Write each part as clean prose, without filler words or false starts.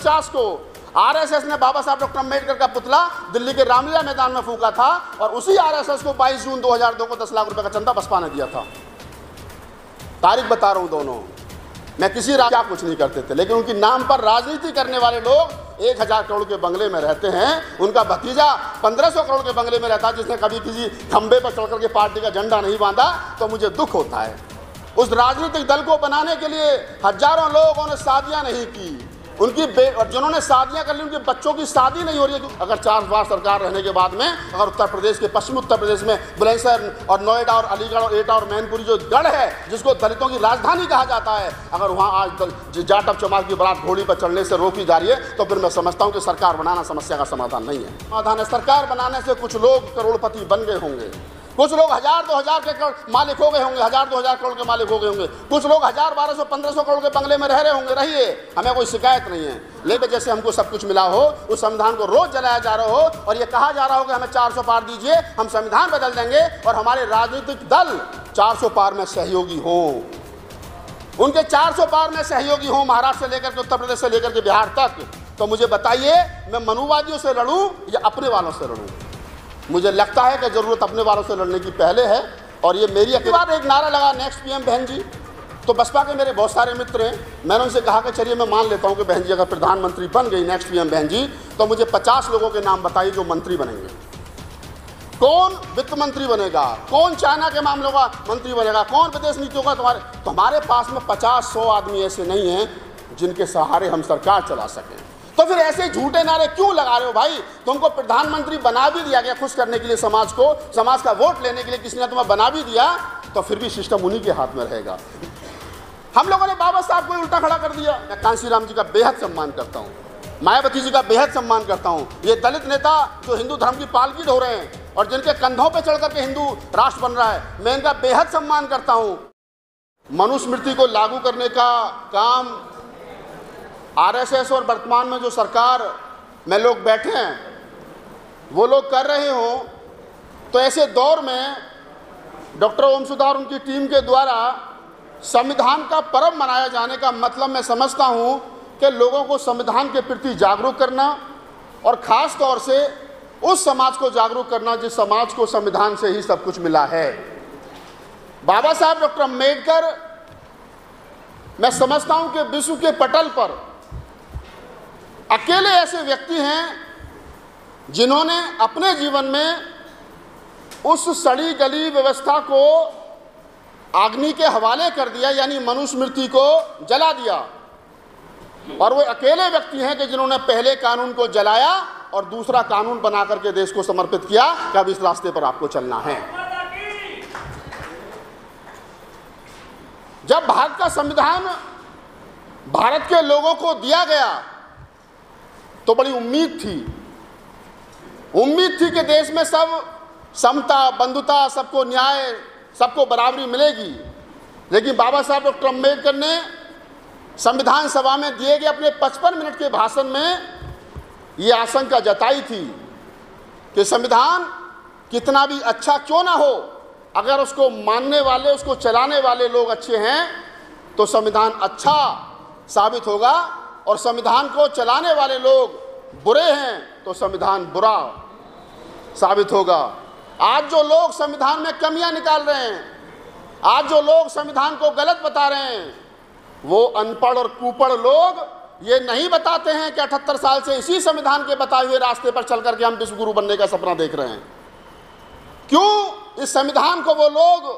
1949 को आरएसएस ने बाबा साहब डॉक्टर अम्बेडकर का पुतला दिल्ली के रामलीला मैदान में फूंका था और उसी आरएसएस को 22 जून 2002 को 10 लाख रुपए का चंदा बसपा ने दिया था। तारीख बता रहा हूं दोनों। मैं किसी क्या कुछ नहीं करते थे, लेकिन उनके नाम पर राजनीति करने वाले लोग 1000 करोड़ के बंगले में रहते हैं। उनका भतीजा 1500 करोड़ के बंगले में रहता है, जिसने कभी किसी खंबे पर चढ़कर के पार्टी का झंडा नहीं बांधा। तो मुझे दुख होता है। उस राजनीतिक दल को बनाने के लिए हजारों लोगों ने शादियां नहीं की, उनकी जिन्होंने शादियां कर ली उनके बच्चों की शादी नहीं हो रही है। अगर 4 बार सरकार रहने के बाद में अगर उत्तर प्रदेश के पश्चिमी उत्तर प्रदेश में बुलंदशहर और नोएडा और अलीगढ़ और एटा और मैनपुरी जो गढ़ है, जिसको दलितों की राजधानी कहा जाता है, अगर वहाँ आज जाटव चमार की बारात घोड़ी पर चढ़ने से रोकी जा रही है, तो फिर मैं समझता हूँ कि सरकार बनाना समस्या का समाधान नहीं है। समाधान है सरकार बनाने से कुछ लोग करोड़पति बन गए होंगे, कुछ लोग 1000-2000 के मालिक हो गए होंगे, 1000-2000 करोड़ के मालिक हो गए होंगे, कुछ लोग 1000-1200-1500 करोड़ के बंगले में रह रहे होंगे। रहिए, हमें कोई शिकायत नहीं है। लेकिन जैसे हमको सब कुछ मिला हो, उस संविधान को रोज जलाया जा रहा हो और ये कहा जा रहा हो कि हमें 400 पार दीजिए, हम संविधान बदल देंगे और हमारे राजनीतिक दल 400 पार में सहयोगी हो, उनके 400 पार में सहयोगी हो, महाराष्ट्र से लेकर के उत्तर प्रदेश से लेकर के बिहार तक, तो मुझे बताइए मैं मनुवादियों से लड़ूं या अपने वालों से लड़ूं? मुझे लगता है कि जरूरत अपने वालों से लड़ने की पहले है। और ये मेरी बात, एक नारा लगा नेक्स्ट पीएम बहन जी, तो बसपा के मेरे बहुत सारे मित्र हैं, मैंने उनसे कहा कि चलिए मैं मान लेता हूं कि बहन जी अगर प्रधानमंत्री बन गई नेक्स्ट पीएम बहन जी, तो मुझे 50 लोगों के नाम बताइए जो मंत्री बनेंगे। कौन वित्त मंत्री बनेगा, कौन चाइना के मामलों का मंत्री बनेगा, कौन विदेश नीतियों का तुम्हारे पास में 50-100 आदमी ऐसे नहीं हैं जिनके सहारे हम सरकार चला सकें। तो फिर ऐसे झूठे नारे क्यों लगा रहे हो भाई? तुमको प्रधानमंत्री बना भी दिया गया खुश करने के लिए समाज को, समाज का वोट लेने के लिए किसी ने तुम्हें बना भी दिया, तो फिर भी सिस्टम उन्हीं के हाथ में रहेगा। हम लोगों ने बाबा साहब को उल्टा खड़ा कर दिया। मैं कांशीराम जी का बेहद सम्मान करता हूँ, मायावती जी का बेहद सम्मान करता हूँ। ये दलित नेता जो हिंदू धर्म की पालकी ढो रहे हैं और जिनके कंधों पर चढ़ करके हिंदू राष्ट्र बन रहा है, मैं इनका बेहद सम्मान करता हूँ। मनुस्मृति को लागू करने का काम आरएसएस और वर्तमान में जो सरकार में लोग बैठे हैं वो लोग कर रहे हों, तो ऐसे दौर में डॉक्टर ओम सुधा और उनकी टीम के द्वारा संविधान का पर्व मनाया जाने का मतलब मैं समझता हूं कि लोगों को संविधान के प्रति जागरूक करना और ख़ास तौर से उस समाज को जागरूक करना जिस समाज को संविधान से ही सब कुछ मिला है। बाबा साहब डॉक्टर अम्बेडकर, मैं समझता हूं कि विश्व के पटल पर अकेले ऐसे व्यक्ति हैं जिन्होंने अपने जीवन में उस सड़ी गली व्यवस्था को अग्नि के हवाले कर दिया, यानी मनुस्मृति को जला दिया। और वो अकेले व्यक्ति हैं कि जिन्होंने पहले कानून को जलाया और दूसरा कानून बना करके देश को समर्पित किया कि अब इस रास्ते पर आपको चलना है। जब भारत का संविधान भारत के लोगों को दिया गया तो बड़ी उम्मीद थी कि देश में सब समता, बंधुता, सबको न्याय, सबको बराबरी मिलेगी। लेकिन बाबा साहब डॉक्टर अम्बेडकर ने संविधान सभा में दिए गए अपने 55 मिनट के भाषण में ये आशंका जताई थी कि संविधान कितना भी अच्छा क्यों ना हो, अगर उसको मानने वाले, उसको चलाने वाले लोग अच्छे हैं तो संविधान अच्छा साबित होगा, और संविधान को चलाने वाले लोग बुरे हैं तो संविधान बुरा साबित होगा। आज जो लोग संविधान में कमियां निकाल रहे हैं, आज जो लोग संविधान को गलत बता रहे हैं, वो अनपढ़ और कुपढ़ लोग ये नहीं बताते हैं कि 78 साल से इसी संविधान के बताए हुए रास्ते पर चल करके हम विश्व गुरु बनने का सपना देख रहे हैं। क्यों इस संविधान को वो लोग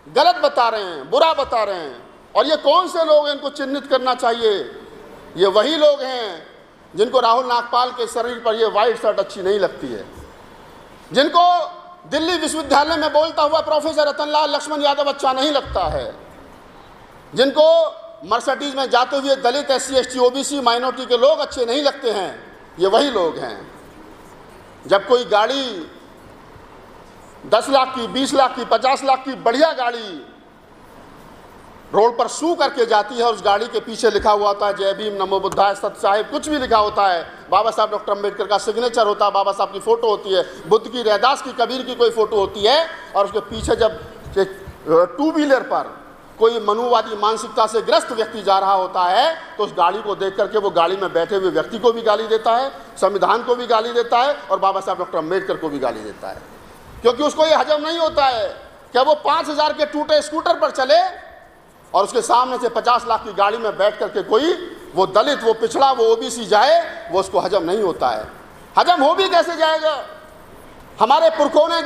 गलत बता रहे हैं, बुरा बता रहे हैं? और ये कौन से लोग हैं, इनको चिन्हित करना चाहिए। ये वही लोग हैं जिनको राहुल नागपाल के शरीर पर ये वाइट शर्ट अच्छी नहीं लगती है, जिनको दिल्ली विश्वविद्यालय में बोलता हुआ प्रोफेसर रतनलाल लक्ष्मण यादव अच्छा नहीं लगता है, जिनको मर्सिडीज में जाते हुए दलित, SC, ST, OBC माइनॉरिटी के लोग अच्छे नहीं लगते हैं, ये वही लोग हैं। जब कोई गाड़ी 10 लाख की, 20 लाख की, 50 लाख की बढ़िया गाड़ी रोड पर सू करके जाती है और उस गाड़ी के पीछे लिखा हुआ होता है जय भीम, नमो बुद्धाय, सत्य साहिब, कुछ भी लिखा होता है, बाबा साहब डॉक्टर अम्बेडकर का सिग्नेचर होता है, बाबा साहब की फ़ोटो होती है, बुद्ध की, रैदास की, कबीर की कोई फ़ोटो होती है, और उसके पीछे जब 2 व्हीलर पर कोई मनुवादी मानसिकता से ग्रस्त व्यक्ति जा रहा होता है तो उस गाड़ी को देख करके वो गाड़ी में बैठे हुए व्यक्ति को भी गाली देता है, संविधान को भी गाली देता है और बाबा साहब डॉक्टर अम्बेडकर को भी गाली देता है, क्योंकि उसको ये हजम नहीं होता है कि वो 5,000 के टूटे स्कूटर पर चले और उसके सामने से 50 लाख की गाड़ी में बैठ करके कोई वो दलित, वो पिछड़ा, वो ओबीसी जाए, वो उसको हजम नहीं होता है। हजम हो भी कैसे जाएगा? हमारे पुरखों ने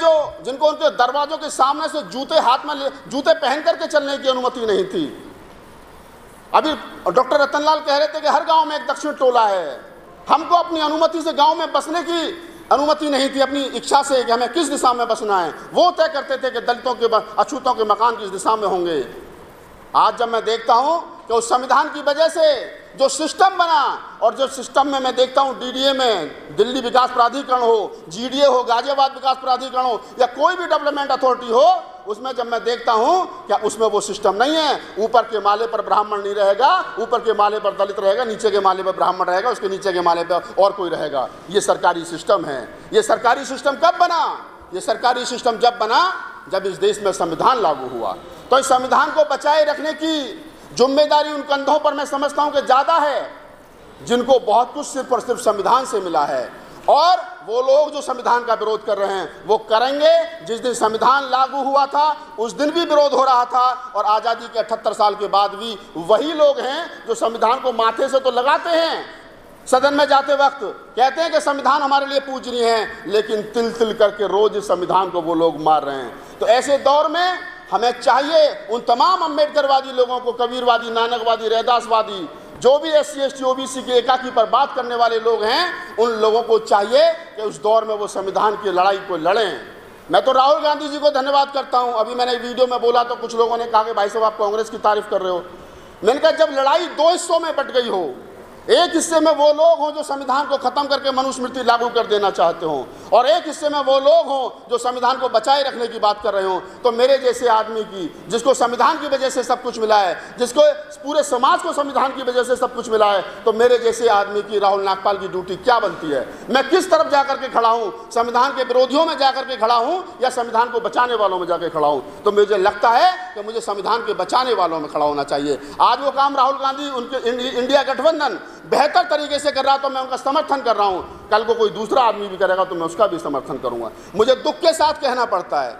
जिनको उनके दरवाजों के सामने से जूते पहन करके चलने की अनुमति नहीं थी। अभी डॉक्टर रतनलाल कह रहे थे कि हर गांव में एक दक्षिण टोला है। हमको अपनी अनुमति से गांव में बसने की अनुमति नहीं थी, अपनी इच्छा से कि हमें किस दिशा में बसना है। वो तय करते थे कि दलितों के, अछूतों के मकान किस दिशा में होंगे। आज जब मैं देखता हूं कि उस संविधान की वजह से जो सिस्टम बना और जो सिस्टम में मैं देखता हूं डीडीए में दिल्ली विकास प्राधिकरण हो, जीडीए हो, गाजियाबाद विकास प्राधिकरण हो या कोई भी डेवलपमेंट अथॉरिटी हो, उसमें जब मैं देखता हूं क्या उसमें वो सिस्टम नहीं है। ऊपर के माले पर ब्राह्मण नहीं रहेगा, ऊपर के माले पर दलित रहेगा, नीचे के माले पर ब्राह्मण रहेगा, उसके नीचे के माले पर और कोई रहेगा। ये सरकारी सिस्टम है। ये सरकारी सिस्टम कब बना? ये सरकारी सिस्टम जब बना जब इस देश में संविधान लागू हुआ। तो इस संविधान को बचाए रखने की जिम्मेदारी उन कंधों पर मैं समझता हूं कि ज्यादा है, जिनको बहुत कुछ सिर्फ और सिर्फ संविधान से मिला है। और वो लोग जो संविधान का विरोध कर रहे हैं वो करेंगे। जिस दिन संविधान लागू हुआ था उस दिन भी विरोध हो रहा था और आज़ादी के 78 साल के बाद भी वही लोग हैं जो संविधान को माथे से तो लगाते हैं, सदन में जाते वक्त कहते हैं कि संविधान हमारे लिए पूजनीय है, लेकिन तिल तिल करके रोज संविधान को वो लोग मार रहे हैं। तो ऐसे दौर में हमें चाहिए उन तमाम अम्बेडकरवादी लोगों को, कबीरवादी, नानकवादी, रैदासवादी, जो भी SC ST OBC के एकाकी पर बात करने वाले लोग हैं, उन लोगों को चाहिए कि उस दौर में वो संविधान की लड़ाई को लड़ें। मैं तो राहुल गांधी जी को धन्यवाद करता हूं। अभी मैंने वीडियो में बोला तो कुछ लोगों ने कहा कि भाई साहब आप कांग्रेस की तारीफ कर रहे हो। मैंने कहा जब लड़ाई 2 हिस्सों में बट गई हो, एक हिस्से में वो लोग हों जो संविधान को खत्म करके मनुस्मृति लागू कर देना चाहते हो और एक हिस्से में वो लोग हों जो संविधान को बचाए रखने की बात कर रहे हो, तो मेरे जैसे आदमी की, जिसको संविधान की वजह से सब कुछ मिला है, जिसको पूरे समाज को संविधान की वजह से सब कुछ मिला है, तो मेरे जैसे आदमी की, राहुल नागपाल की ड्यूटी क्या बनती है? मैं किस तरफ जाकर के खड़ा हूँ? संविधान के विरोधियों में जाकर के खड़ा हूँ या संविधान को बचाने वालों में जाकर खड़ा हूँ? तो मुझे लगता है कि मुझे संविधान के बचाने वालों में खड़ा होना चाहिए। आज वो काम राहुल गांधी, उनके इंडिया गठबंधन बेहतर तरीके से कर रहा तो मैं उनका समर्थन कर रहा हूं। कल को कोई दूसरा आदमी भी करेगा तो मैं उसका भी समर्थन करूंगा। मुझे दुख के साथ कहना पड़ता है,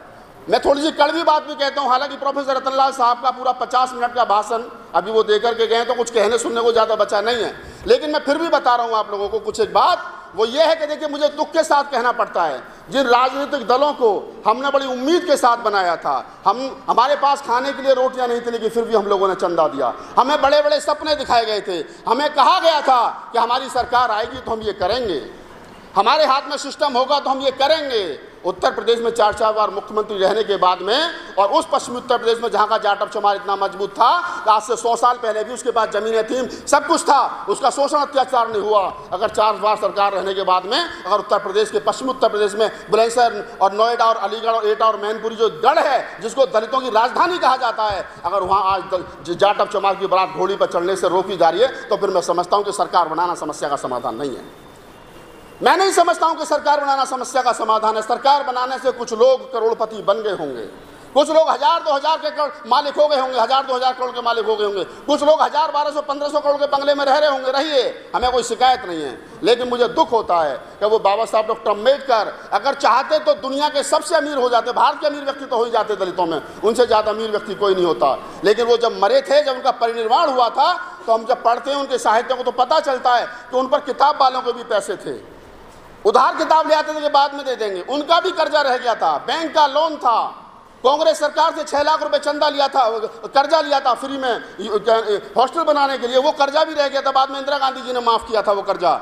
मैं थोड़ी सी कड़वी बात भी कहता हूं। हालांकि प्रोफेसर रतनलाल साहब का पूरा 50 मिनट का भाषण अभी वो देकर के गए तो कुछ कहने सुनने को ज़्यादा बचा नहीं है, लेकिन मैं फिर भी बता रहा हूं आप लोगों को कुछ एक बात। वो ये है कि देखिए, मुझे दुख के साथ कहना पड़ता है, जिन राजनीतिक दलों को हमने बड़ी उम्मीद के साथ बनाया था, हमारे पास खाने के लिए रोटियां नहीं थी, लेकिन फिर भी हम लोगों ने चंदा दिया। हमें बड़े बड़े सपने दिखाए गए थे, हमें कहा गया था कि हमारी सरकार आएगी तो हम ये करेंगे, हमारे हाथ में सिस्टम होगा तो हम ये करेंगे। उत्तर प्रदेश में 4 बार मुख्यमंत्री रहने के बाद में, और उस पश्चिमी उत्तर प्रदेश में जहाँ का जाटव चमार इतना मजबूत था, आज से 100 साल पहले भी उसके पास जमीनें थी, सब कुछ था, उसका शोषण अत्याचार नहीं हुआ। अगर 4 बार सरकार रहने के बाद में अगर उत्तर प्रदेश के, पश्चिमी उत्तर प्रदेश में बुलंदशहर और नोएडा और अलीगढ़ और एटा और मैनपुरी जो गढ़ है, जिसको दलितों की राजधानी कहा जाता है, अगर वहाँ आज जाटव चमार की बारात घोड़ी पर चढ़ने से रोकी जा रही है, तो फिर मैं समझता हूँ कि सरकार बनाना समस्या का समाधान नहीं है। मैं नहीं समझता हूं कि सरकार बनाना समस्या का समाधान है। सरकार बनाने से कुछ लोग करोड़पति बन गए होंगे, कुछ लोग 1000-2000 के मालिक हो गए होंगे, 1000-2000 करोड़ के मालिक हो गए होंगे, कुछ लोग 1000-1200-1500 करोड़ के बंगले में रह रहे होंगे, रहिए, हमें कोई शिकायत नहीं है। लेकिन मुझे दुख होता है कि वो बाबा साहब डॉक्टर अम्बेडकर अगर चाहते तो दुनिया के सबसे अमीर हो जाते, भारत के अमीर व्यक्ति तो हो ही जाते दलितों में, उनसे ज़्यादा अमीर व्यक्ति कोई नहीं होता। लेकिन वो जब मरे थे, जब उनका परिनिर्वाण हुआ था, तो हम जब पढ़ते हैं उनके साहित्य को तो पता चलता है कि उन पर किताब वालों के भी पैसे थे, उधार किताब ले आते थे कि बाद में दे देंगे, उनका भी कर्जा रह गया था, बैंक का लोन था, कांग्रेस सरकार से 6 लाख रुपए चंदा लिया था, कर्जा लिया था फ्री में हॉस्टल बनाने के लिए, वो कर्जा भी रह गया था, बाद में इंदिरा गांधी जी ने माफ किया था वो कर्जा।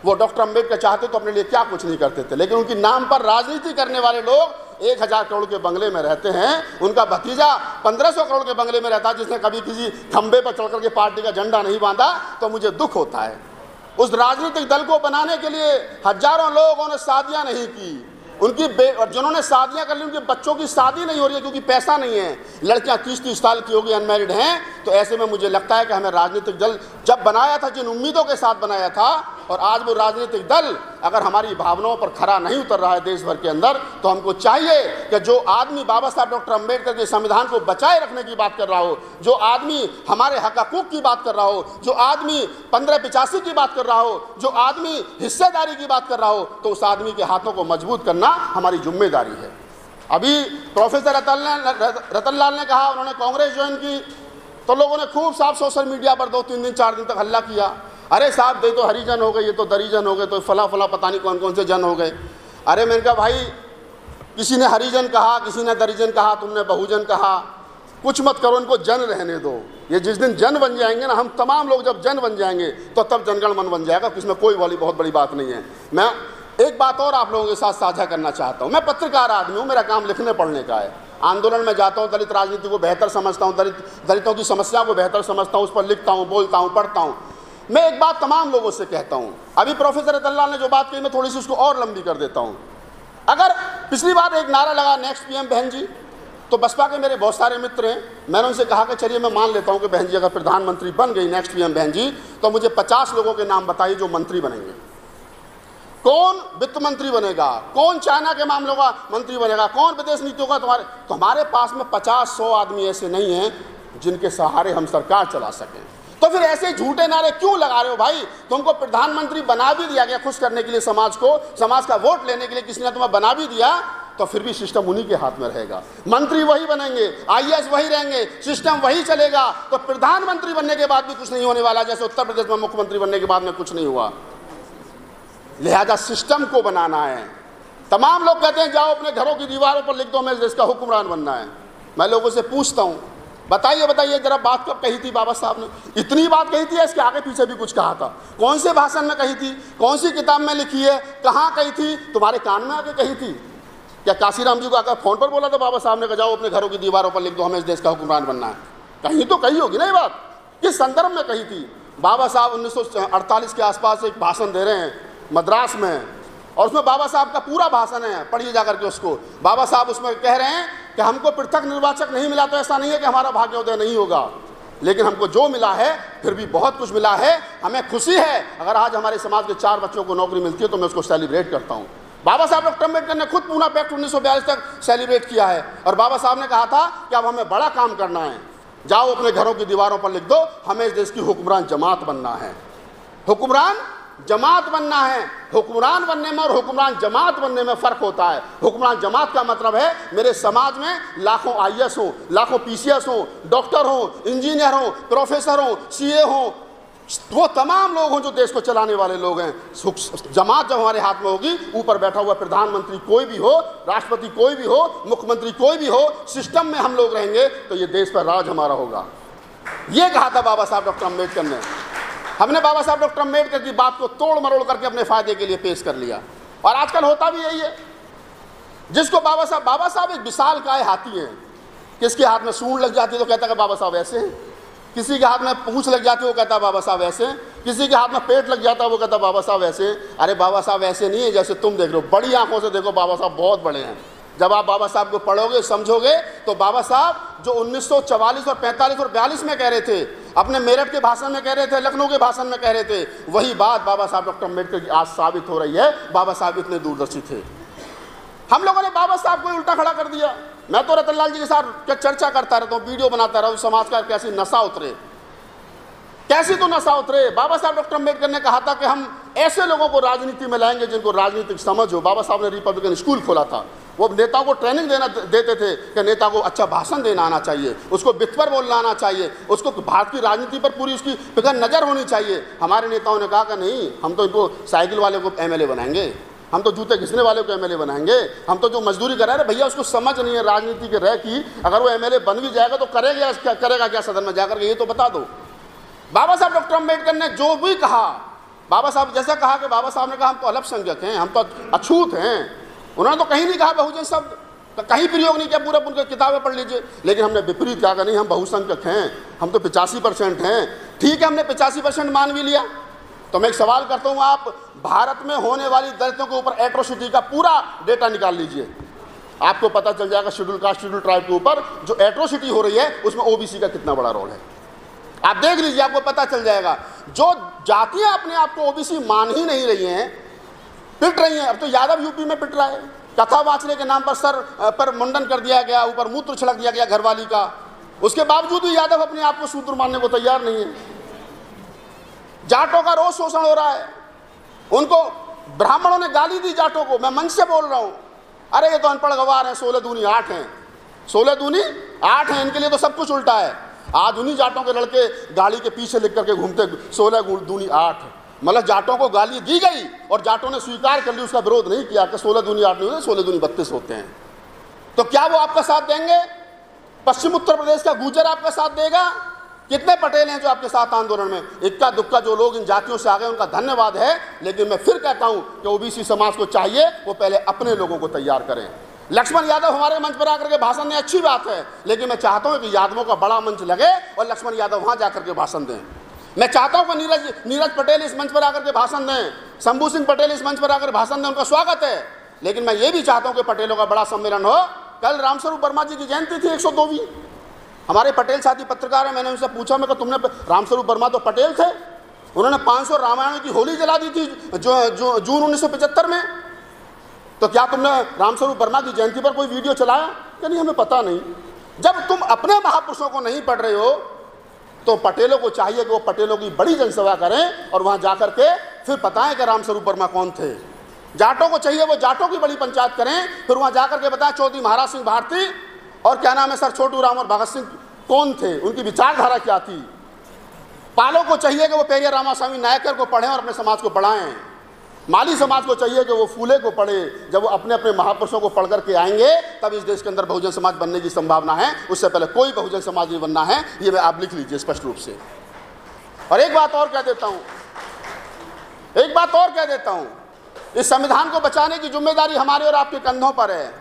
वो डॉक्टर अम्बेडकर चाहते तो अपने लिए क्या कुछ नहीं करते थे, लेकिन उनके नाम पर राजनीति करने वाले लोग 1000 करोड़ के बंगले में रहते हैं। उनका भतीजा 1500 करोड़ के बंगले में रहता है, जिसने कभी किसी खंबे पर चढ़ करके पार्टी का झंडा नहीं बांधा। तो मुझे दुख होता है, उस राजनीतिक दल को बनाने के लिए हजारों लोगों ने शादियां नहीं की, और जिन्होंने शादियां कर ली उनके बच्चों की शादी नहीं हो रही है क्योंकि पैसा नहीं है, लड़कियां 30-30 साल की होगी, अनमैरिड हैं। तो ऐसे में मुझे लगता है कि हमें राजनीतिक दल जब बनाया था, जिन उम्मीदों के साथ बनाया था, और आज वो राजनीतिक दल अगर हमारी भावनाओं पर खरा नहीं उतर रहा है देश भर के अंदर, तो हमको चाहिए कि जो आदमी बाबा साहब डॉक्टर अम्बेडकर के संविधान को बचाए रखने की बात कर रहा हो, जो आदमी हमारे हक हकूक की बात कर रहा हो, जो आदमी 1585 की बात कर रहा हो, जो आदमी हिस्सेदारी की बात कर रहा हो, तो उस आदमी के हाथों को मजबूत करना हमारी जिम्मेदारी है। अभी प्रोफेसर रतनलाल ने कहा उन्होंने कांग्रेस ज्वाइन की, तो लोगों ने खूब साफ सोशल मीडिया पर 2-3 दिन 4 दिन तक हल्ला किया, अरे साहब ये तो हरिजन हो गए, ये तो दरिजन हो गए, तो फला फला पता नहीं कौन कौन से जन हो गए। अरे मैंने कहा भाई, किसी ने हरिजन कहा, किसी ने दरिजन कहा, तुमने बहुजन कहा, कुछ मत करो, इनको जन रहने दो। ये जिस दिन जन बन जाएंगे ना, हम तमाम लोग जब जन बन जाएंगे तो तब जनगण मन बन जाएगा, इसमें कोई वाली बहुत बड़ी बात नहीं है। मैं एक बात और आप लोगों के साथ साझा करना चाहता हूँ। मैं पत्रकार आदमी हूँ, मेरा काम लिखने पढ़ने का है। आंदोलन में जाता हूँ, दलित राजनीति को बेहतर समझता हूँ, दलितों की समस्याओं को बेहतर समझता हूँ, उस पर लिखता हूँ, बोलता हूँ, पढ़ता हूँ। मैं एक बात तमाम लोगों से कहता हूँ, अभी प्रोफेसर रतनलाल ने जो बात कही मैं थोड़ी सी उसको और लंबी कर देता हूँ। अगर पिछली बार एक नारा लगा नेक्स्ट पीएम बहन जी, तो बसपा के मेरे बहुत सारे मित्र हैं, मैंने उनसे कहा कि चलिए मैं मान लेता हूं कि बहन जी अगर प्रधानमंत्री बन गई नेक्स्ट पीएम बहन जी, तो मुझे 50 लोगों के नाम बताइए जो मंत्री बनेंगे। कौन वित्त मंत्री बनेगा, कौन चाइना के मामलों का मंत्री बनेगा, कौन विदेश नीतियों का तुम्हारे पास में 50-100 आदमी ऐसे नहीं हैं जिनके सहारे हम सरकार चला सकें। तो फिर ऐसे झूठे नारे क्यों लगा रहे हो भाई? तुमको प्रधानमंत्री बना भी दिया गया खुश करने के लिए समाज को, समाज का वोट लेने के लिए किसी ने तुम्हें बना भी दिया, तो फिर भी सिस्टम उन्हीं के हाथ में रहेगा। मंत्री वही बनेंगे, आईएएस वही रहेंगे, सिस्टम वही चलेगा। तो प्रधानमंत्री बनने के बाद भी कुछ नहीं होने वाला, जैसे उत्तर प्रदेश में मुख्यमंत्री बनने के बाद में कुछ नहीं हुआ। लिहाजा सिस्टम को बनाना है। तमाम लोग कहते हैं जाओ अपने घरों की दीवारों पर लिख दो हमें देश का हुक्मरान बनना है। मैं लोगों से पूछता हूँ, बताइए जरा बात कब कही थी बाबा साहब ने? इतनी बात कही थी, इसके आगे पीछे भी कुछ कहा था? कौन से भाषण में कही थी, कौन सी किताब में लिखी है, कहाँ कही थी? तुम्हारे कान में आके कही थी क्या? काशीराम जी को आकर फोन पर बोला था बाबा साहब ने, जाओ अपने घरों की दीवारों पर लिख दो हमें इस देश का हुक्मरान बनना है? कहीं तो कही होगी ना ये बात। किस संदर्भ में कही थी? बाबा साहब 1948 के आसपास एक भाषण दे रहे हैं मद्रास में, और उसमें बाबा साहब का पूरा भाषण है, पढ़िए जाकर के उसको। बाबा साहब उसमें कह रहे हैं कि हमको पृथक निर्वाचक नहीं मिला तो ऐसा नहीं है कि हमारा भाग्योदय नहीं होगा, लेकिन हमको जो मिला है फिर भी बहुत कुछ मिला है। हमें खुशी है अगर आज हमारे समाज के 4 बच्चों को नौकरी मिलती है तो मैं उसको सेलिब्रेट करता हूँ। बाबा साहब डॉक्टर अम्बेडकर ने खुद पूना पैक्ट 1942 तक सेलिब्रेट किया है, और बाबा साहब ने कहा था कि अब हमें बड़ा काम करना है, जाओ अपने घरों की दीवारों पर लिख दो हमें इस देश की हुक्मरान जमात बनना है। हुक्मरान जमात बनना है। हुक्मरान बनने में और हुक्मरान जमात बनने में फ़र्क होता है। हुक्मरान जमात का मतलब है मेरे समाज में लाखों आईएएस हों, लाखों पीसीएस हों, डॉक्टर हों, इंजीनियर हों, प्रोफेसर हों, सीए हों, वो तमाम लोग हों जो देश को चलाने वाले लोग हैं। जमात जब हमारे हाथ में होगी, ऊपर बैठा हुआ प्रधानमंत्री कोई भी हो, राष्ट्रपति कोई भी हो, मुख्यमंत्री कोई भी हो, सिस्टम में हम लोग रहेंगे तो ये देश पर राज हमारा होगा। ये कहा था बाबा साहब डॉक्टर अम्बेडकर ने। हमने बाबा साहब डॉक्टर अम्बेडकर की बात को तोड़ मरोड़ करके अपने फायदे के लिए पेश कर लिया, और आजकल होता भी यही है। जिसको बाबा साहब एक विशाल काय हाथी हैं। किसके हाथ में सूंड लग जाती है तो कहता है बाबा साहब ऐसे हैं, किसी के हाथ में पूंछ लग जाती है वो कहता है बाबा साहब ऐसे हैं, किसी के हाथ में पेट लग जाता है वो कहता है बाबा साहब ऐसे हैं। अरे बाबा साहब ऐसे नहीं है जैसे तुम देख रहे हो, बड़ी आंखों से देखो, बाबा साहब बहुत बड़े हैं। जब आप बाबा साहब को पढ़ोगे समझोगे तो बाबा साहब जो 1944 और 45 और 42 में कह रहे थे, अपने मेरठ के भाषण में कह रहे थे, लखनऊ के भाषण में कह रहे थे, वही बात बाबा साहब डॉक्टर अम्बेडकर की आज साबित हो रही है। बाबा साहब इतने दूरदर्शी थे। हम लोगों ने बाबा साहब को उल्टा खड़ा कर दिया। मैं तो रतनलाल जी के साथ चर्चा करता रहता हूँ, वीडियो बनाता रहा हूँ, समाज का कैसी नशा उतरे, कैसी तो नशा उतरे। बाबा साहब डॉक्टर अम्बेडकर ने कहा था कि हम ऐसे लोगों को राजनीति में लाएंगे जिनको राजनीतिक समझ हो। बाबा साहब ने रिपब्लिकन स्कूल खोला था, वो नेताओं को ट्रेनिंग देते थे कि नेता को अच्छा भाषण देना आना चाहिए, उसको बित पर बोलना आना चाहिए, उसको भारत की राजनीति पर पूरी उसकी फिक्र नज़र होनी चाहिए। हमारे नेताओं ने कहा कि नहीं, हम तो इनको साइकिल वाले को एमएलए बनाएंगे, हम तो जूते घिसने वाले को एमएलए बनाएंगे, हम तो जो मजदूरी कर रहे हैं भैया उसको समझ नहीं है राजनीति के रह की, अगर वो एमएलए बन भी जाएगा तो करेगा क्या सदन में जाकर के, ये तो बता दो। बाबा साहब डॉक्टर अम्बेडकर ने जो भी कहा, बाबा साहब जैसा कहा कि बाबा साहब ने कहा हम तो अल्पसंख्यक हैं, हम तो अछूत हैं। उन्होंने तो कहीं नहीं कहा बहुजन शब्द, कहीं प्रयोग नहीं किया, पूरा उनकी किताबें पढ़ लीजिए। लेकिन हमने विपरीत कहा नहीं, हम बहुसंख्यक हैं, हम तो 85% हैं। ठीक है, हमने 85% मान भी लिया। तो मैं एक सवाल करता हूँ, आप भारत में होने वाली दलितों के ऊपर एट्रोसिटी का पूरा डेटा निकाल लीजिए, आपको पता चल जाएगा शेड्यूल कास्ट शेड्यूल ट्राइब के ऊपर जो एट्रोसिटी हो रही है उसमें ओबीसी का कितना बड़ा रोल है। आप देख लीजिए, आपको पता चल जाएगा। जो जातियां अपने आप को ओबीसी मान ही नहीं रही हैं, पिट रही हैं। अब तो यादव यूपी में पिट रहा है, कथा वाचने के नाम पर सर पर मुंडन कर दिया गया, ऊपर मूत्र छिड़क दिया गया घरवाली का, उसके बावजूद भी यादव अपने आप को शूद्र मानने को तैयार नहीं है। जाटों का रोज शोषण हो रहा है, उनको ब्राह्मणों ने गाली दी जाटों को, मैं मंच से बोल रहा हूं, अरे ये तो अनपढ़ गवार हैं, 16 दूनी 8 हैं, 16 दूनी 8 हैं, इनके लिए तो सब कुछ उल्टा है। आज उन्हीं जाटों के लड़के गाड़ी के पीछे लिख करके घूमते 16 दूनी 8, मतलब जाटों को गाली दी गई और जाटों ने स्वीकार कर ली, उसका विरोध नहीं किया कि 16 दूनी 8 नहीं होते, 16 दूनी 32 होते हैं। तो क्या वो आपका साथ देंगे? पश्चिम उत्तर प्रदेश का गुर्जर आपका साथ देगा? कितने पटेल हैं जो आपके साथ आंदोलन में? इक्का दुक्का जो लोग इन जातियों से आ गए उनका धन्यवाद है, लेकिन मैं फिर कहता हूं कि ओबीसी समाज को चाहिए वो पहले अपने लोगों को तैयार करें। लक्ष्मण यादव हमारे मंच पर आकर के भाषण दें, अच्छी बात है, लेकिन मैं चाहता हूं कि यादवों का बड़ा मंच लगे और लक्ष्मण यादव वहां जाकर के भाषण दें। मैं चाहता हूं कि नीरज पटेल इस मंच पर आकर के भाषण दें, शंभू सिंह पटेल इस मंच पर आकर भाषण दें, उनका स्वागत है। लेकिन मैं ये भी चाहता हूं कि पटेलों का बड़ा सम्मेलन हो। कल रामस्वरूप वर्मा जी की जयंती थी, 102वीं। हमारे पटेल साथी पत्रकार हैं, मैंने उनसे पूछा, मैं तुमने रामस्वरूप वर्मा तो पटेल थे, उन्होंने 500 रामायण की होली जला दी थी जो जून 1975 में, तो क्या तुमने रामस्वरूप वर्मा की जयंती पर कोई वीडियो चलाया? कि नहीं, हमें पता नहीं। जब तुम अपने महापुरुषों को नहीं पढ़ रहे हो तो पटेलों को चाहिए कि वो पटेलों की बड़ी जनसभा करें और वहां जाकर के फिर बताएं कि रामस्वरूप वर्मा कौन थे। जाटों को चाहिए वो जाटों की बड़ी पंचायत करें, फिर वहां जाकर के बताएं चौधरी महाराज सिंह भारती और क्या नाम है सर छोटू राम और भगत सिंह कौन थे, उनकी विचारधारा क्या थी। पालों को चाहिए कि वो पेरिया रामास्वामी नायकर को पढ़ें और अपने समाज को बढ़ाएं। माली समाज को चाहिए कि वो फूले को पढ़े। जब वो अपने अपने महापुरुषों को पढ़ करके आएंगे तब इस देश के अंदर बहुजन समाज बनने की संभावना है, उससे पहले कोई बहुजन समाज नहीं बनना है। ये मैं आप लिख लीजिए स्पष्ट रूप से। और एक बात और कह देता हूं, इस संविधान को बचाने की जिम्मेदारी हमारे और आपके कंधों पर है।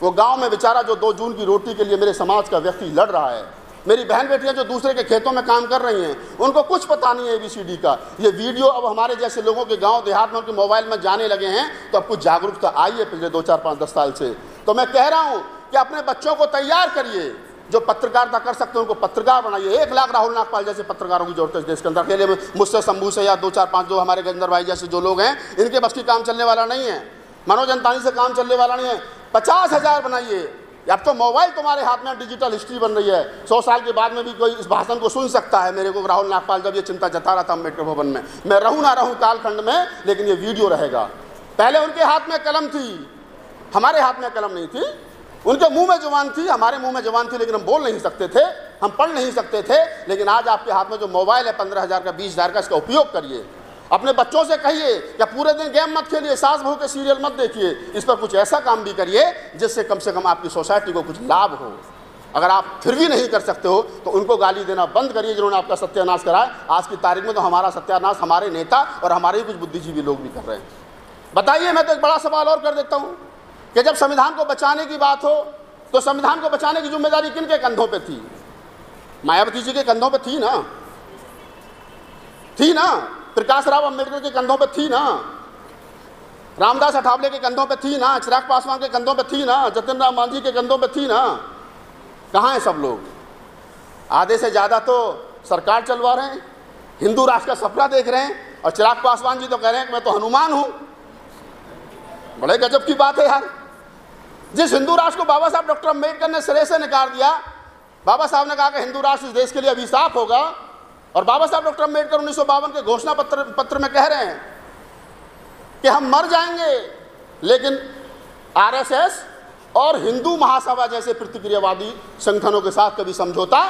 वो गांव में बेचारा जो 2 जून की रोटी के लिए मेरे समाज का व्यक्ति लड़ रहा है, मेरी बहन बेटियां जो दूसरे के खेतों में काम कर रही हैं, उनको कुछ पता नहीं है ABCD का। ये वीडियो अब हमारे जैसे लोगों के गांव देहात में उनके मोबाइल में जाने लगे हैं, तो अब कुछ जागरूकता आई है पिछले 2, 4, 5, 10 साल से। तो मैं कह रहा हूं कि अपने बच्चों को तैयार करिए, जो पत्रकारिता कर सकते हैं उनको पत्रकार बनाइए। 1 लाख राहुल नागपाल जैसे पत्रकारों की जरूरत है इस देश के अंदर। अकेले में मुझसे, शंभू से या 2, 4, 5 जो हमारे गंजर भाई जैसे जो लोग हैं, इनके बस की काम चलने वाला नहीं है। मनोज अंतानी से काम चलने वाला नहीं है। 50,000 बनाइए। अब तो मोबाइल तुम्हारे हाथ में, डिजिटल हिस्ट्री बन रही है। 100 साल के बाद में भी कोई इस भाषण को सुन सकता है। मेरे को राहुल नागपाल जब ये चिंता जता रहा था अम्बेडकर भवन में, मैं रहूं ना रहूं कालखंड में, लेकिन ये वीडियो रहेगा। पहले उनके हाथ में कलम थी, हमारे हाथ में कलम नहीं थी। उनके मुंह में जुबान थी, हमारे मुंह में जुबान थी, लेकिन हम बोल नहीं सकते थे, हम पढ़ नहीं सकते थे। लेकिन आज आपके हाथ में जो मोबाइल है 15,000 का, 20,000 का, इसका उपयोग करिए। अपने बच्चों से कहिए कि पूरे दिन गेम मत खेलिए, सास बहू के सीरियल मत देखिए, इस पर कुछ ऐसा काम भी करिए जिससे कम से कम आपकी सोसाइटी को कुछ लाभ हो। अगर आप फिर भी नहीं कर सकते हो तो उनको गाली देना बंद करिए जिन्होंने आपका सत्यानाश करा है। आज की तारीख में तो हमारा सत्यानाश हमारे नेता और हमारे ही कुछ बुद्धिजीवी लोग भी कर रहे हैं। बताइए, मैं तो एक बड़ा सवाल और कर देता हूँ कि जब संविधान को बचाने की बात हो तो संविधान को बचाने की जिम्मेदारी किनके कंधों पर थी? मायावती जी के कंधों पर थी ना, प्रकाश राव अम्बेडकर के कंधों पे थी ना, रामदास अठावले के कंधों पे थी ना, चिराग पासवान के कंधों पे थी ना, जतिन राम मांझी के कंधों पे थी ना। कहाँ हैं सब लोग? आधे से ज़्यादा तो सरकार चलवा रहे हैं, हिंदू राष्ट्र का सपना देख रहे हैं, और चिराग पासवान जी तो कह रहे हैं कि मैं तो हनुमान हूँ। बड़े गजब की बात है यार। जिस हिंदू राष्ट्र को बाबा साहब डॉक्टर अम्बेडकर ने सिरे से नकार दिया, बाबा साहब ने कहा कि हिंदू राष्ट्र इस देश के लिए अभिशाप होगा, और बाबा साहब डॉक्टर अम्बेडकर 1952 के घोषणा पत्र में कह रहे हैं कि हम मर जाएंगे लेकिन RSS और हिंदू महासभा जैसे प्रतिक्रियावादी संगठनों के साथ कभी समझौता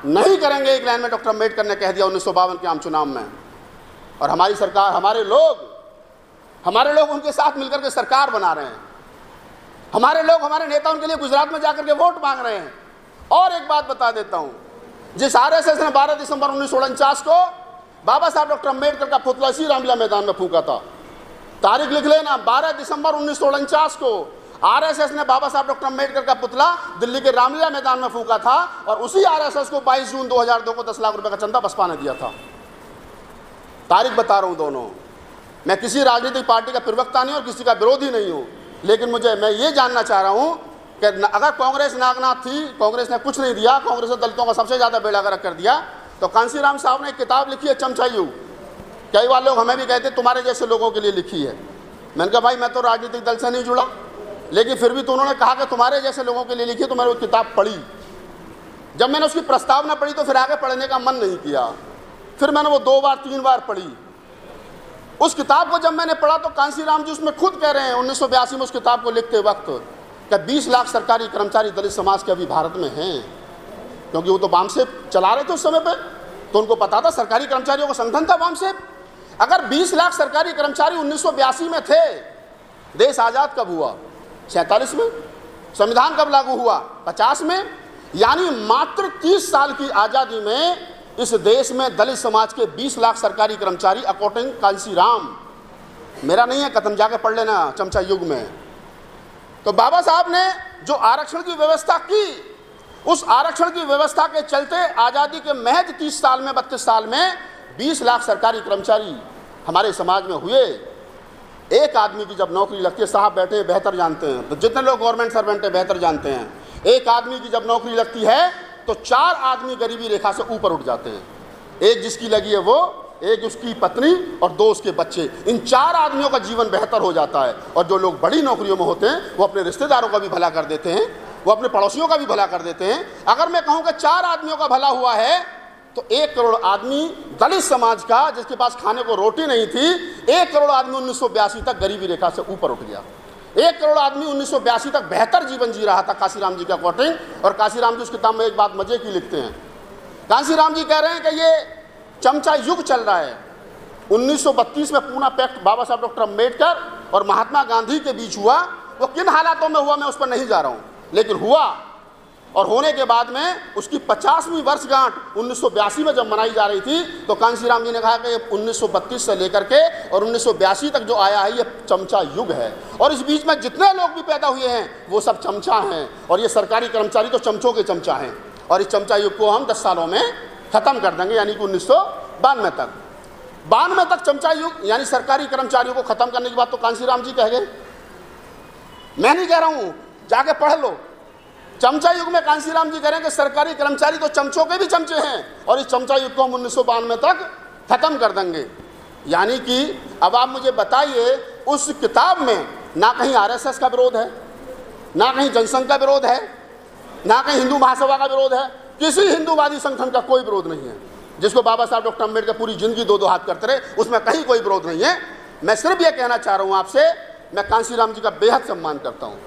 नहीं करेंगे। एक लाइन में डॉक्टर अम्बेडकर ने कह दिया 1952 के आम चुनाव में। और हमारी सरकार, हमारे लोग उनके साथ मिलकर के सरकार बना रहे हैं। हमारे लोग, हमारे नेता उनके लिए गुजरात में जाकर के वोट मांग रहे हैं। और एक बात बता देता हूं, जिस RSS ने 12 दिसंबर 1949 को बाबा साहब डॉक्टर अम्बेडकर का पुतला इसी रामलीला मैदान में फूंका था, तारीख लिख लेना, 12 दिसंबर 1949 को RSS ने बाबा साहब डॉक्टर अम्बेडकर का पुतला दिल्ली के रामलीला मैदान में फूंका था, और उसी RSS को 22 जून 2002 को 10 लाख रुपए का चंदा बसपा ने दिया था। तारीख बता रहा हूं दोनों। मैं किसी राजनीतिक पार्टी का प्रवक्ता नहीं और किसी का विरोधी नहीं हूं, लेकिन मैं ये जानना चाह रहा हूं कि अगर कांग्रेस नागनाथ थी, कांग्रेस ने कुछ नहीं दिया, कांग्रेस ने दलितों का सबसे ज़्यादा बेड़ा गर्क कर दिया, तो कांसीराम साहब ने एक किताब लिखी है चमचायु, कई बार लोग हमें भी कहते तुम्हारे जैसे लोगों के लिए लिखी है। मैंने कहा भाई मैं तो राजनीतिक दल से नहीं जुड़ा, लेकिन फिर भी तो उन्होंने कहा कि तुम्हारे जैसे लोगों के लिए लिखी, तो मैंने वो किताब पढ़ी। जब मैंने उसकी प्रस्तावना पढ़ी तो फिर आगे पढ़ने का मन नहीं किया, फिर मैंने वो 2 बार 3 बार पढ़ी। उस किताब को जब मैंने पढ़ा तो कांशीराम जी उसमें खुद कह रहे हैं 1982 में उस किताब को लिखते वक्त कि 20 लाख सरकारी कर्मचारी दलित समाज के अभी भारत में हैं, क्योंकि वो तो वामसेप चला रहे थे उस समय पे, तो उनको पता था सरकारी कर्मचारियों का संगठन था वामसेप। अगर 20 लाख सरकारी कर्मचारी 1982 में थे, देश आज़ाद कब हुआ? 47 में। संविधान कब लागू हुआ? 50 में। यानी मात्र 30 साल की आज़ादी में इस देश में दलित समाज के 20 लाख सरकारी कर्मचारी, अकॉर्डिंग कांशीराम, मेरा नहीं है कथन, जाके पढ़ लेना चमचा युग में। तो बाबा साहब ने जो आरक्षण की व्यवस्था की, उस आरक्षण की व्यवस्था के चलते आज़ादी के महज 30 साल में, 32 साल में 20 लाख सरकारी कर्मचारी हमारे समाज में हुए। एक आदमी की जब नौकरी लगती है, साहब बैठे हैं बेहतर जानते हैं, तो जितने लोग गवर्नमेंट सर्वेंट हैं बेहतर जानते हैं, एक आदमी की जब नौकरी लगती है तो 4 आदमी गरीबी रेखा से ऊपर उठ जाते हैं। एक जिसकी लगी है वो, एक उसकी पत्नी और 2 उसके बच्चे। इन 4 आदमियों का जीवन बेहतर हो जाता है। और जो लोग बड़ी नौकरियों में होते हैं वो अपने रिश्तेदारों का भी भला कर देते हैं, वो अपने पड़ोसियों का भी भला कर देते हैं। अगर मैं कहूँ कि 4 आदमियों का भला हुआ है तो 1 करोड़ आदमी दलित समाज का, जिसके पास खाने को रोटी नहीं थी, 1 करोड़ आदमी 1982 तक गरीबी रेखा से ऊपर उठ गया। 1 करोड़ आदमी 1982 तक बेहतर जीवन जी रहा था कांशीराम जी का अकॉर्डिंग। और कांशीराम जी उस किताब में एक बात मजे की लिखते हैं। कांशीराम जी कह रहे हैं कि ये चमचा युग चल रहा है। 1932 में पूना पैक्ट बाबा साहब डॉक्टर अम्बेडकर और महात्मा गांधी के बीच हुआ। वो किन हालातों में हुआ मैं उस पर नहीं जा रहा हूँ, लेकिन हुआ। और होने के बाद में उसकी 50वीं वर्षगांठ 1982 में जब मनाई जा रही थी, तो कांशीराम जी ने कहा कि 1932 से लेकर के और 1982 तक जो आया है ये चमचा युग है। और इस बीच में जितने लोग भी पैदा हुए हैं वो सब चमचा हैं, और ये सरकारी कर्मचारी तो चमचों के चमचा हैं। और इस चमचा युग को हम 10 सालों में ख़त्म कर देंगे, यानी कि 1992 तक। 92 तक चमचा युग यानी सरकारी कर्मचारियों को ख़त्म करने की बात तो कांशीराम जी कह गए, मैं नहीं कह रहा हूँ, जाके पढ़ लो। चमचा युग में कांशीराम जी कह रहे हैं कि सरकारी कर्मचारी तो चमचों के भी चमचे हैं, और इस चमचा युग को हम 1992 तक ख़त्म कर देंगे। यानी कि अब आप मुझे बताइए, उस किताब में ना कहीं आरएसएस का विरोध है, ना कहीं जनसंघ का विरोध है, ना कहीं हिंदू महासभा का विरोध है, किसी हिंदूवादी संगठन का कोई विरोध नहीं है। जिसको बाबा साहब डॉक्टर अम्बेडकर पूरी जिंदगी 2-2 हाथ करते रहे, उसमें कहीं कोई विरोध नहीं है। मैं सिर्फ ये कहना चाह रहा हूँ आपसे, मैं कांशीराम जी का बेहद सम्मान करता हूँ,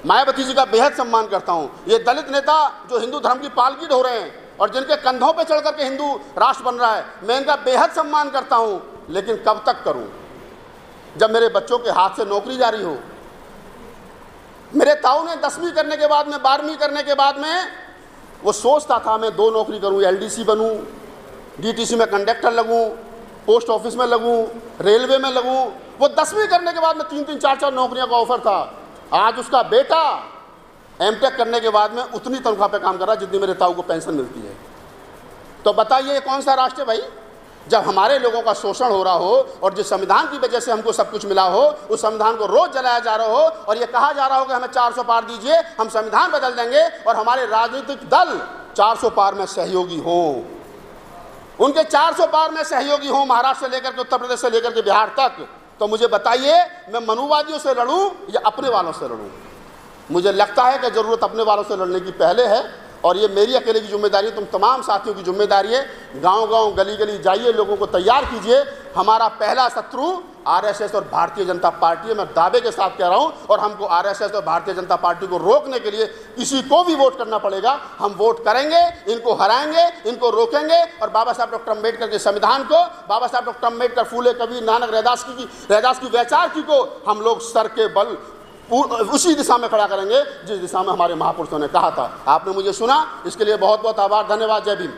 मायावती जी का बेहद सम्मान करता हूँ। ये दलित नेता जो हिंदू धर्म की पालकी ढो रहे हैं और जिनके कंधों पे चढ़ करके हिंदू राष्ट्र बन रहा है, मैं इनका बेहद सम्मान करता हूँ। लेकिन कब तक करूँ? जब मेरे बच्चों के हाथ से नौकरी जारी हो। मेरे ताऊ ने 10वीं करने के बाद में, 12वीं करने के बाद में वो सोचता था मैं 2 नौकरी करूँ, एलडीसी बनूँ, डीटीसी में कंडक्टर लगूँ, पोस्ट ऑफिस में लगूँ, रेलवे में लगूँ। वो 10वीं करने के बाद में 3-3, 4-4 नौकरियों का ऑफर था। आज उसका बेटा एमटेक करने के बाद में उतनी तनख्वाह पे काम कर रहा है जितनी मेरे ताऊ को पेंशन मिलती है। तो बताइए ये कौन सा राष्ट्र है भाई? जब हमारे लोगों का शोषण हो रहा हो और जिस संविधान की वजह से हमको सब कुछ मिला हो, उस संविधान को रोज जलाया जा रहा हो और ये कहा जा रहा हो कि हमें 400 पार दीजिए, हम संविधान बदल देंगे, और हमारे राजनीतिक दल 400 पार में सहयोगी हो, उनके 400 पार में सहयोगी हो, महाराष्ट्र से लेकर के उत्तर प्रदेश से लेकर के बिहार तक। तो मुझे बताइए, मैं मनुवादियों से लड़ूं या अपने वालों से लड़ूं? मुझे लगता है कि ज़रूरत अपने वालों से लड़ने की पहले है, और ये मेरी अकेले की जिम्मेदारी है, तुम तमाम साथियों की जिम्मेदारी है। गांव-गांव, गली-गली जाइए, लोगों को तैयार कीजिए। हमारा पहला शत्रु आरएसएस और भारतीय जनता पार्टी है, मैं दावे के साथ कह रहा हूं। और हमको आरएसएस और भारतीय जनता पार्टी को रोकने के लिए किसी को भी वोट करना पड़ेगा। हम वोट करेंगे, इनको हराएंगे, इनको रोकेंगे, और बाबा साहब डॉक्टर अम्बेडकर के संविधान को, बाबा साहब डॉक्टर अम्बेडकर, फूले कबीर, नानक, रैदास की वैचारिकी को हम लोग सर के बल उसी दिशा में खड़ा करेंगे जिस दिशा में हमारे महापुरुषों ने कहा था। आपने मुझे सुना, इसके लिए बहुत बहुत आभार, धन्यवाद। जय भीम।